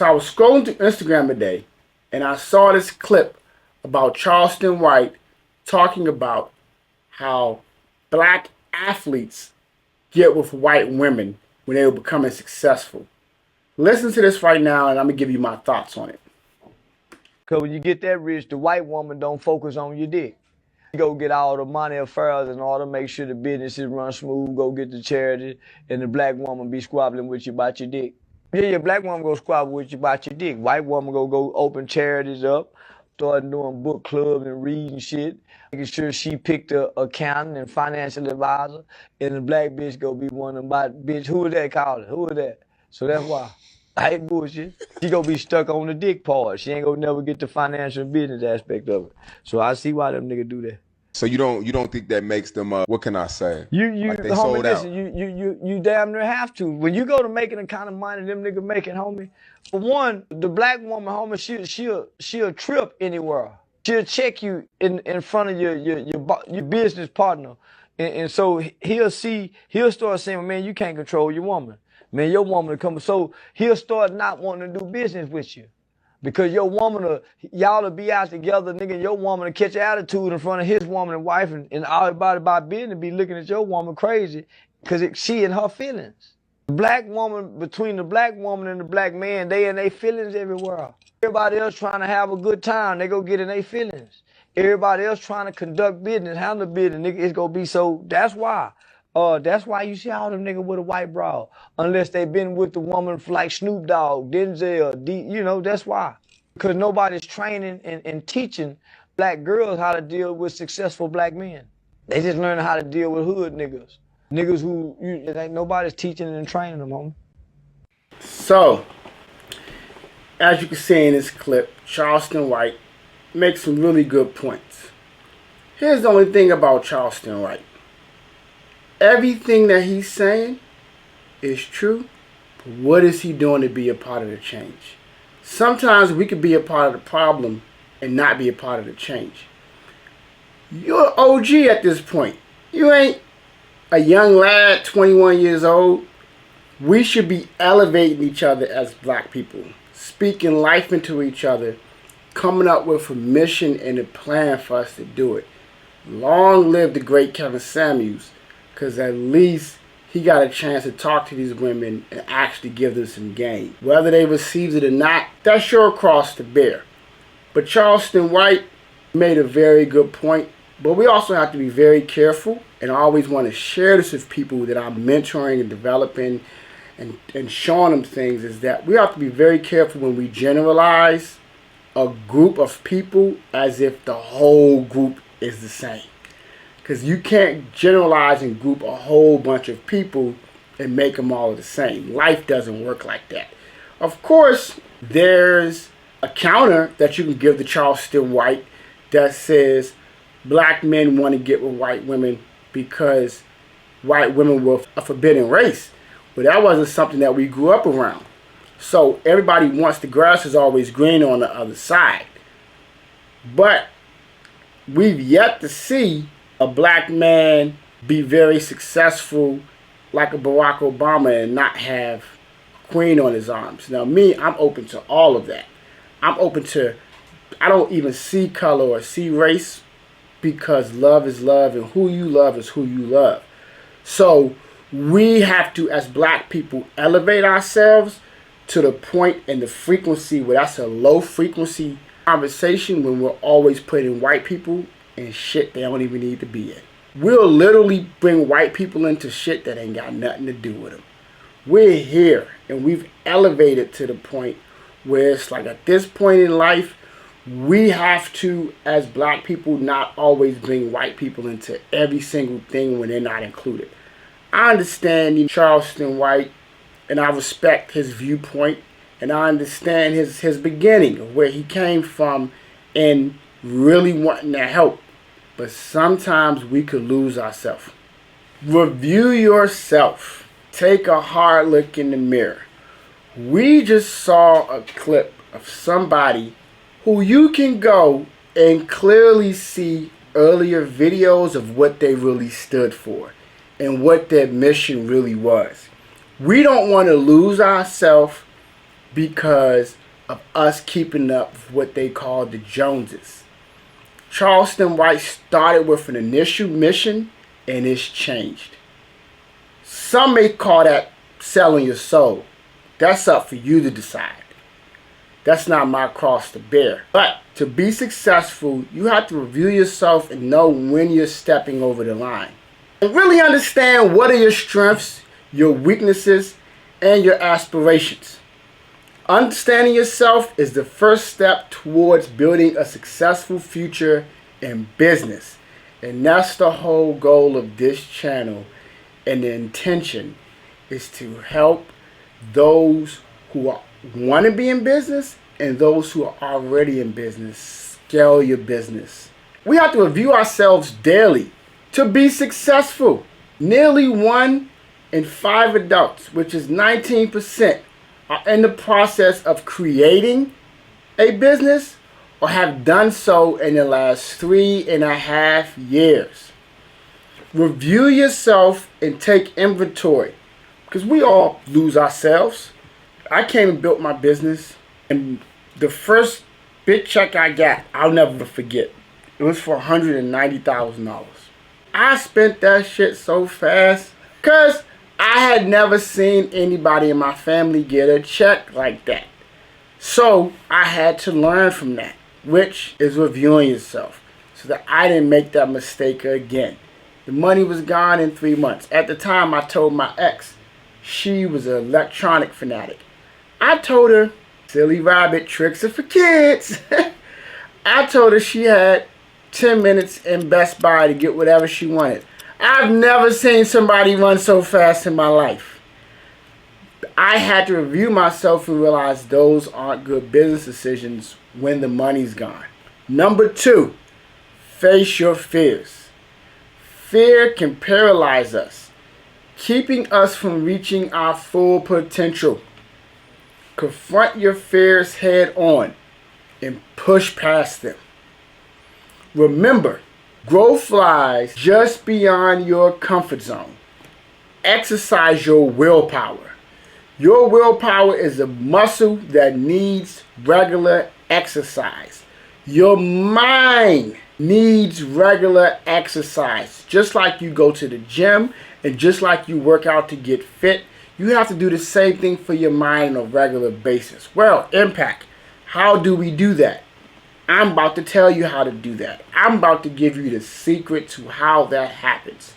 So I was scrolling through Instagram today and I saw this clip about Charleston White talking about how black athletes get with white women when they were becoming successful. Listen to this right now and I'm going to give you my thoughts on it. Because when you get that rich, the white woman don't focus on your dick. You go get all the money affairs in order to make sure the businesses run smooth, go get the charity, and the black woman be squabbling with you about your dick. Yeah, your black woman go squabble with you about your dick. White woman go open charities up, start doing book clubs and reading shit, making sure she picked a accountant and financial advisor, and the black bitch go be one of them about, bitch, who is that calling? Who is that? So that's why. I ain't bullshit. She gonna be stuck on the dick part. She ain't gonna never get the financial and business aspect of it. So I see why them niggas do that. So you don't think that makes them what can I say? You like they homie, sold listen, out. you damn near have to. When you go to making the kind of money them niggas making, homie, for one, the black woman, homie, she'll trip anywhere. She'll check you in front of your business partner. And so he'll start saying, man, you can't control your woman. Man, your woman will come. So he'll start not wanting to do business with you. Because your woman, y'all will be out together, nigga, your woman will catch attitude in front of his woman and wife, and everybody about business be looking at your woman crazy because she in her feelings. The black woman, between the black woman and the black man, they in their feelings everywhere. Everybody else trying to have a good time, they go get in their feelings. Everybody else trying to conduct business, handle business, nigga, it's gonna be so, that's why. That's why you see all them niggas with a white bra. Unless they been with the woman like Snoop Dogg, Denzel, that's why. Because nobody's training and teaching black girls how to deal with successful black men. They just learning how to deal with hood niggas. Niggas who, nobody's teaching and training them, homie. So, as you can see in this clip, Charleston White makes some really good points. Here's the only thing about Charleston White. Everything that he's saying is true, but what is he doing to be a part of the change? Sometimes we could be a part of the problem and not be a part of the change. You're OG at this point. You ain't a young lad, 21 years old. We should be elevating each other as black people, speaking life into each other, coming up with a mission and a plan for us to do it. Long live the great Kevin Samuels. Because at least he got a chance to talk to these women and actually give them some game. Whether they received it or not, that's your cross to bear. But Charleston White made a very good point. But we also have to be very careful, and I always want to share this with people that I'm mentoring and developing and showing them things, is that we have to be very careful when we generalize a group of people as if the whole group is the same. Because you can't generalize and group a whole bunch of people and make them all the same. Life doesn't work like that. Of course, there's a counter that you can give to Charleston White that says black men want to get with white women because white women were a forbidden race. But that wasn't something that we grew up around. So everybody wants the grass is always green on the other side. But we've yet to see a black man be very successful like a Barack Obama and not have a queen on his arms. Now me, I'm open to all of that. I'm open to, I don't even see color or see race, because love is love and who you love is who you love. So we have to, as black people, elevate ourselves to the point and the frequency where that's a low frequency conversation when we're always putting white people in shit they don't even need to be in. We'll literally bring white people into shit that ain't got nothing to do with them. We're here and we've elevated to the point where it's like at this point in life, we have to, as black people, not always bring white people into every single thing when they're not included. I understand Charleston White and I respect his viewpoint and I understand his beginning of where he came from and really wanting to help. But sometimes we could lose ourselves. Review yourself. Take a hard look in the mirror. We just saw a clip of somebody who you can go and clearly see earlier videos of what they really stood for and what their mission really was. We don't want to lose ourselves because of us keeping up with what they call the Joneses. Charleston White started with an initial mission and it's changed. Some may call that selling your soul. That's up for you to decide. That's not my cross to bear. But to be successful, you have to review yourself and know when you're stepping over the line. And really understand what are your strengths, your weaknesses, and your aspirations. Understanding yourself is the first step towards building a successful future in business. And that's the whole goal of this channel. And the intention is to help those who want to be in business and those who are already in business scale your business. We have to review ourselves daily to be successful. Nearly 1 in 5 adults, which is 19%, are in the process of creating a business or have done so in the last 3.5 years. Review yourself and take inventory, because we all lose ourselves. I came and built my business, and the first big check I got, I'll never forget. It was for $190,000. I spent that shit so fast because I had never seen anybody in my family get a check like that. So I had to learn from that, which is reviewing yourself, so that I didn't make that mistake again. The money was gone in 3 months. At the time, I told my ex, she was an electronic fanatic. I told her, silly rabbit, tricks are for kids. I told her she had 10 minutes in Best Buy to get whatever she wanted. I've never seen somebody run so fast in my life. I had to review myself and realize those aren't good business decisions when the money's gone. Number 2, face your fears. Fear can paralyze us, keeping us from reaching our full potential. Confront your fears head on and push past them. Remember, growth lies just beyond your comfort zone. Exercise your willpower. Your willpower is a muscle that needs regular exercise. Your mind needs regular exercise. Just like you go to the gym and just like you work out to get fit, you have to do the same thing for your mind on a regular basis. Well, Impact, how do we do that? I'm about to tell you how to do that. I'm about to give you the secret to how that happens.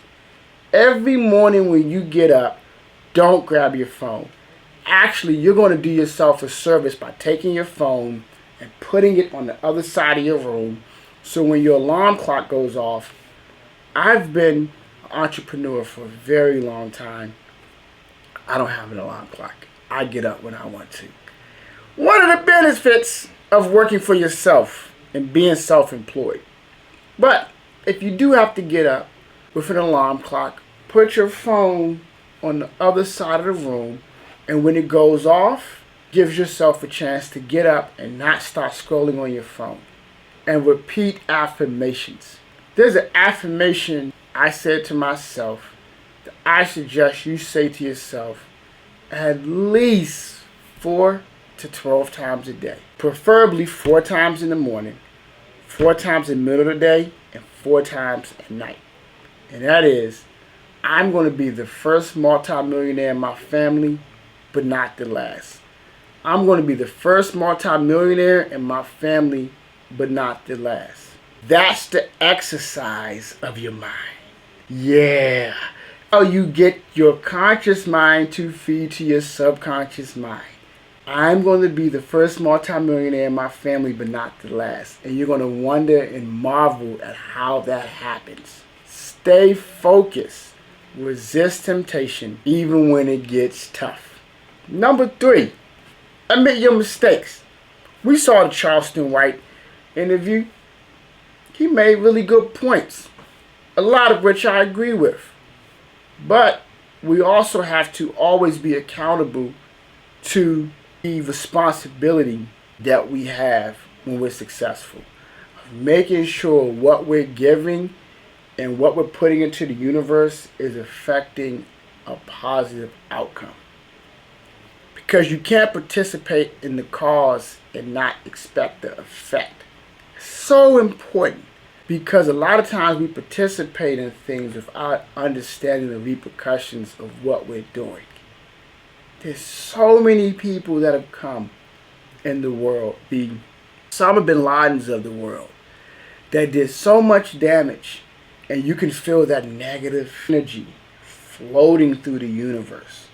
Every morning when you get up, don't grab your phone. Actually, you're going to do yourself a service by taking your phone and putting it on the other side of your room, so when your alarm clock goes off. I've been an entrepreneur for a very long time. I don't have an alarm clock. I get up when I want to. One of the benefits of working for yourself and being self-employed. But if you do have to get up with an alarm clock, put your phone on the other side of the room, and when it goes off, gives yourself a chance to get up and not start scrolling on your phone. And repeat affirmations. There's an affirmation I said to myself that I suggest you say to yourself at least 4 to 12 times a day. Preferably 4 times in the morning, 4 times in the middle of the day, and 4 times at night. And that is, I'm going to be the first multimillionaire in my family, but not the last. I'm going to be the first multimillionaire in my family, but not the last. That's the exercise of your mind. Yeah. How you get your conscious mind to feed to your subconscious mind. I'm going to be the first multimillionaire in my family, but not the last. And you're going to wonder and marvel at how that happens. Stay focused. Resist temptation, even when it gets tough. Number 3, admit your mistakes. We saw the Charleston White interview. He made really good points, a lot of which I agree with. But we also have to always be accountable to the responsibility that we have when we're successful. Making sure what we're giving and what we're putting into the universe is affecting a positive outcome. because you can't participate in the cause and not expect the effect. It's so important because a lot of times we participate in things without understanding the repercussions of what we're doing. There's so many people that have come in the world, the Osama bin Ladens of the world, that did so much damage, and you can feel that negative energy floating through the universe.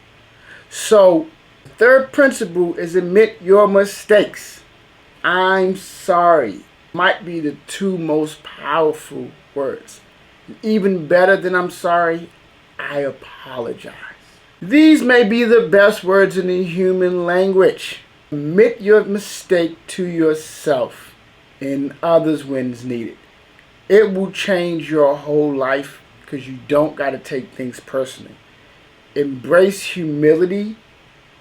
So, the third principle is admit your mistakes. I'm sorry might be the two most powerful words. Even better than I'm sorry, I apologize. These may be the best words in the human language. Admit your mistake to yourself and others when it's needed. It will change your whole life because you don't got to take things personally. Embrace humility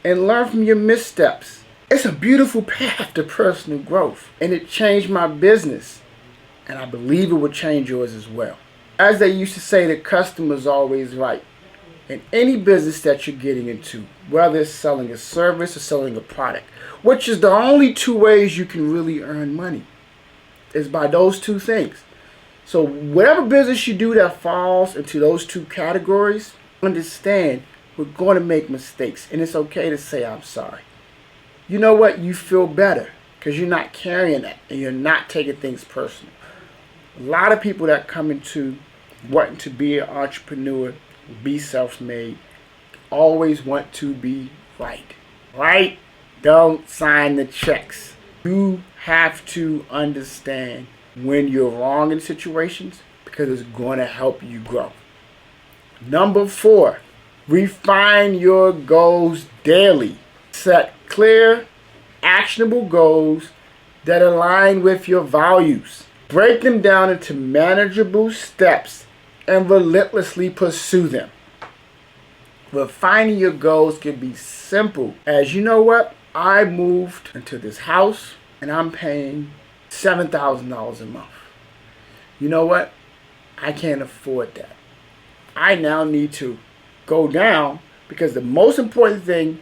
and learn from your missteps. It's a beautiful path to personal growth, and it changed my business, and I believe it will change yours as well. As they used to say, the customer's always right. In any business that you're getting into, whether it's selling a service or selling a product, which is the only two ways you can really earn money, is by those two things. So whatever business you do that falls into those two categories, understand we're going to make mistakes, and it's okay to say I'm sorry. You know what? You feel better because you're not carrying that and you're not taking things personal. A lot of people that come into wanting to be an entrepreneur, be self-made, always want to be right. Right? Don't sign the checks. You have to understand when you're wrong in situations because it's going to help you grow. Number 4, refine your goals daily. Set clear, actionable goals that align with your values. Break them down into manageable steps and relentlessly pursue them. Refining your goals can be simple as, you know what? I moved into this house and I'm paying $7,000 a month. You know what? I can't afford that. I now need to go down because the most important thing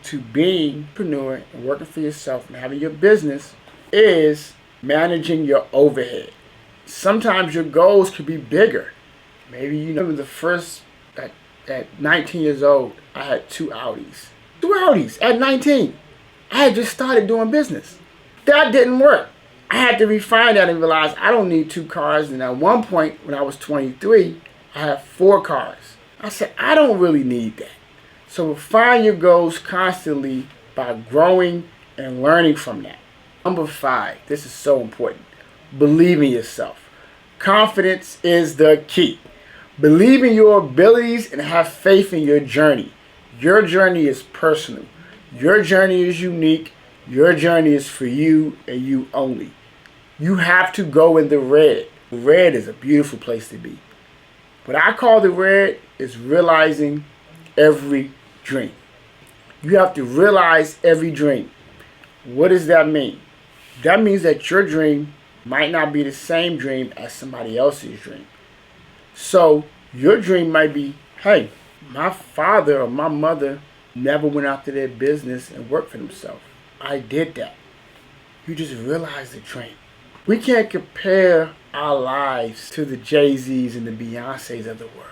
to being an entrepreneur and working for yourself and having your business is managing your overhead. Sometimes your goals could be bigger. Maybe you know the first, at 19 years old, I had 2 Audis. 2 Audis at 19. I had just started doing business. That didn't work. I had to refine that and realize I don't need 2 cars. And at one point, when I was 23, I had 4 cars. I said, I don't really need that. So refine your goals constantly by growing and learning from that. Number 5, this is so important. Believe in yourself. Confidence is the key. Believe in your abilities and have faith in your journey. Your journey is personal. Your journey is unique. Your journey is for you and you only. You have to go in the red. Red is a beautiful place to be. What I call the red is realizing every dream. You have to realize every dream. What does that mean? That means that your dream might not be the same dream as somebody else's dream. So your dream might be, hey, my father or my mother never went after their business and worked for themselves. I did that. You just realize the dream. We can't compare our lives to the Jay-Z's and the Beyoncé's of the world.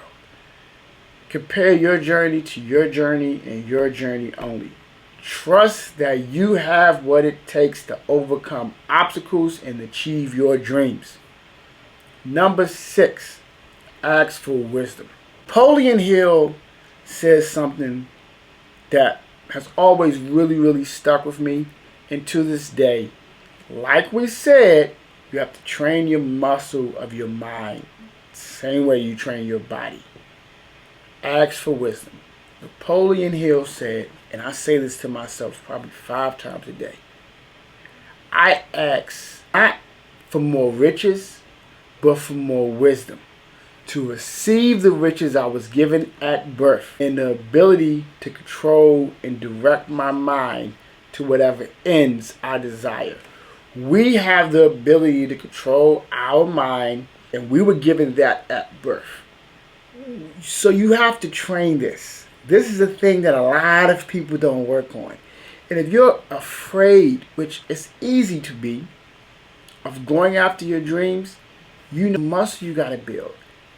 Compare your journey to your journey and your journey only. Trust that you have what it takes to overcome obstacles and achieve your dreams. Number 6, ask for wisdom. Napoleon Hill says something that has always really stuck with me, and to this day, like we said, you have to train your muscle of your mind, same way you train your body. Ask for wisdom. Napoleon Hill said, and I say this to myself probably 5 times a day, I ask not for more riches, but for more wisdom. To receive the riches I was given at birth and the ability to control and direct my mind to whatever ends I desire. We have the ability to control our mind, and we were given that at birth. So you have to train this. This is a thing that a lot of people don't work on. And if you're afraid, which is easy to be, of going after your dreams, you know the muscle you got to build.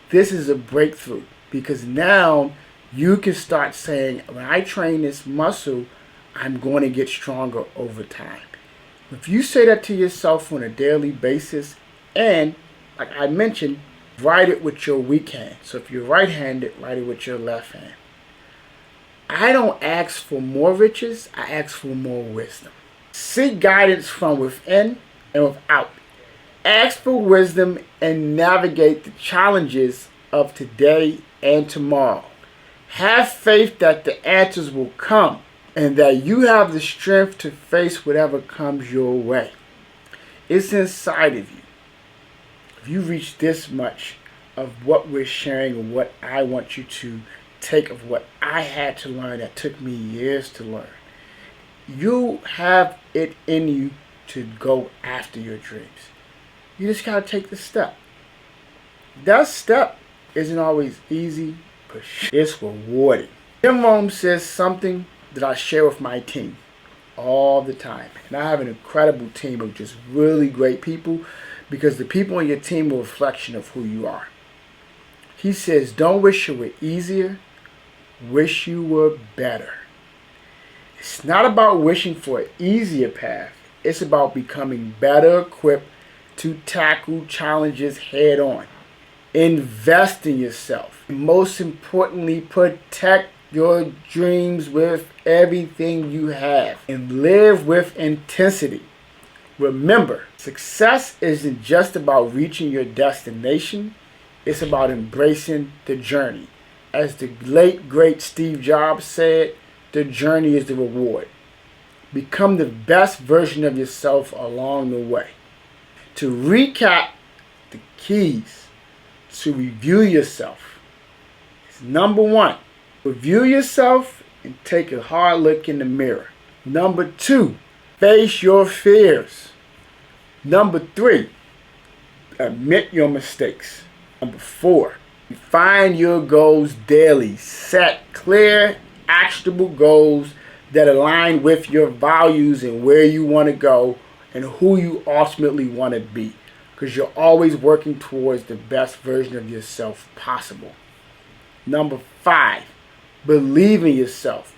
This is a breakthrough because now you can start saying, when I train this muscle, I'm going to get stronger over time. If you say that to yourself on a daily basis, and like I mentioned, write it with your weak hand. So if you're right-handed, write it with your left hand. I don't ask for more riches, I ask for more wisdom. Seek guidance from within and without. Ask for wisdom and navigate the challenges of today and tomorrow. Have faith that the answers will come and that you have the strength to face whatever comes your way. It's inside of you. If you reach this much of what we're sharing and what I want you to take of what I had to learn that took me years to learn, you have it in you to go after your dreams. You just got to take the step. That step isn't always easy, but it's rewarding. Jim Rome says something that I share with my team all the time. And I have an incredible team of just really great people because the people on your team are a reflection of who you are. He says, don't wish you were easier, wish you were better. It's not about wishing for an easier path. It's about becoming better equipped to tackle challenges head on. Invest in yourself. And most importantly, protect your dreams with everything you have and live with intensity. Remember, success isn't just about reaching your destination. It's about embracing the journey. As the late, great Steve Jobs said, the journey is the reward. Become the best version of yourself along the way. To recap, the keys to review yourself is: number one, review yourself and take a hard look in the mirror. Number two, face your fears. Number three, admit your mistakes. Number four, define your goals daily. Set clear, actionable goals that align with your values and where you want to go and who you ultimately want to be, because you're always working towards the best version of yourself possible. Number five, believe in yourself.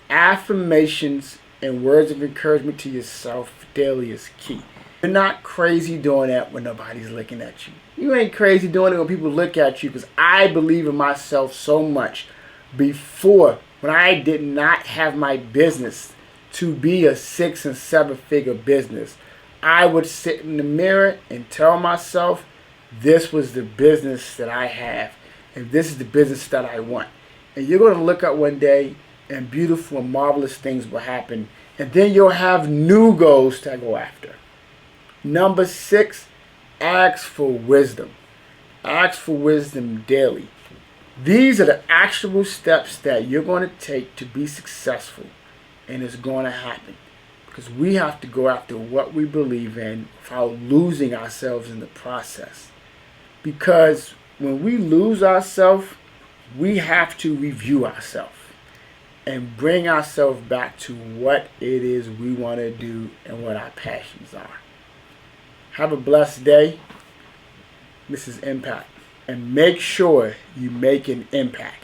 Affirmations and words of encouragement to yourself daily is key. You're not crazy doing that when nobody's looking at you. You ain't crazy doing it when people look at you, because I believe in myself so much before, when I did not have my business to be a 6 and 7 figure business. I would sit in the mirror and tell myself, this was the business that I have, and this is the business that I want. And you're going to look up one day and beautiful and marvelous things will happen, and then you'll have new goals to go after. Number 6, ask for wisdom. Ask for wisdom daily. These are the actionable steps that you're going to take to be successful, and it's going to happen. Because we have to go after what we believe in without losing ourselves in the process. Because when we lose ourselves, we have to review ourselves and bring ourselves back to what it is we want to do and what our passions are. Have a blessed day. This is Impact. And make sure you make an impact.